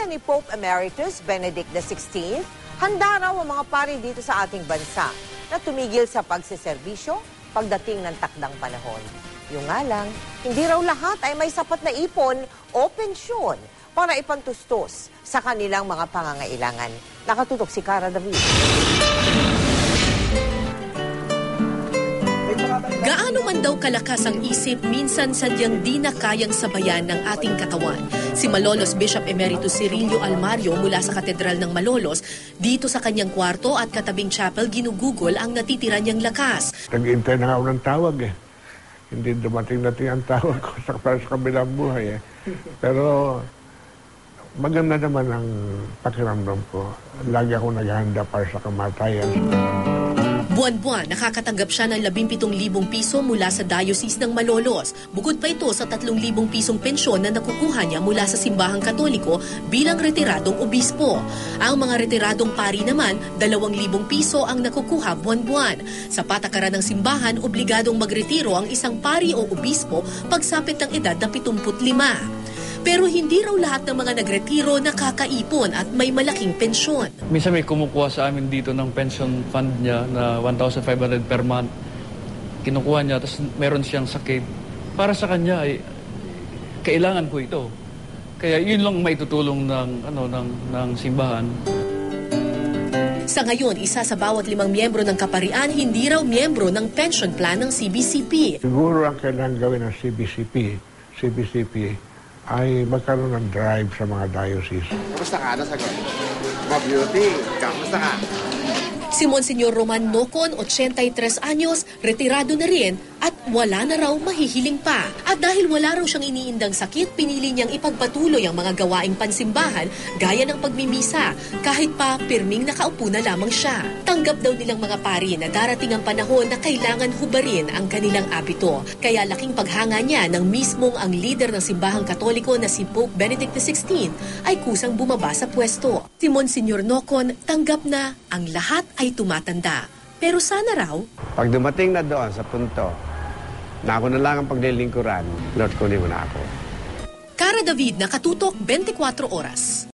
Payo ni Pope Emeritus Benedict XVI, handa raw ang mga pari dito sa ating bansa na tumigil sa pagseserbisyo pagdating ng takdang panahon. Yung nga lang, hindi raw lahat ay may sapat na ipon o pensyon para ipangtustos sa kanilang mga pangangailangan. Nakatutok si Cara David. Gaano man daw kalakas ang isip, minsan sadyang di na kayang sabayan ng ating katawan. Si Malolos Bishop Emeritus Cirilio Almario mula sa Katedral ng Malolos, dito sa kanyang kwarto at katabing chapel ginugugol ang natitira niyang lakas. Nag-iintay na ako ng tawag eh. Hindi dumating ang tawag ko sa kabilang buhay eh. Pero maganda naman ang pakiramdam ko. Lagi ako naghahanda para sa kamatayan. Buwan-buwan, nakakatanggap siya ng 17,000 piso mula sa Diocese ng Malolos. Bukod pa ito sa 3,000 pisong pensyon na nakukuha niya mula sa Simbahang Katoliko bilang retiradong obispo. Ang mga retiradong pari naman, 2,000 piso ang nakukuha buwan-buwan. Sa patakaran ng simbahan, obligadong magretiro ang isang pari o obispo pagsapit ng edad na 75. Pero hindi raw lahat ng mga nagretiro nakakaipon at may malaking pensyon. Minsan may kumukuha sa amin dito ng pension fund niya na 1,500 per month. Kinukuha niya, tapos meron siyang sakit. Para sa kanya ay kailangan ko ito. Kaya yun lang maitutulong ng simbahan. Sa ngayon, isa sa bawat 5 miyembro ng kaparian hindi raw miyembro ng pension plan ng CBCP. Siguro ang kailangan gawin ng CBCP ay magkaroon ng drive sa mga diocese. Kamusta ka? Nasagot? Ma-beauty, kamusta ka? Si Monsignor Roman Nocon, 83 anyos, retirado na rin at wala na raw mahihiling pa. At dahil wala raw siyang iniindang sakit, pinili niyang ipagpatuloy ang mga gawaing pansimbahan gaya ng pagmimisa, kahit pa pirming nakaupo na lamang siya. Tanggap daw nilang mga pari na darating ang panahon na kailangan hubarin ang kanilang abito. Kaya laking paghanga niya ng mismong ang leader ng Simbahang Katoliko na si Pope Benedict XVI ay kusang bumaba sa pwesto. Si Monsignor Nocon tanggap na ang lahat ay tumatanda. Pero sana raw, pag dumating na doon sa punto na ako na lang ang paglilingkuran, Lord, kunin mo na ako. Cara David, Nakatutok, 24 Oras.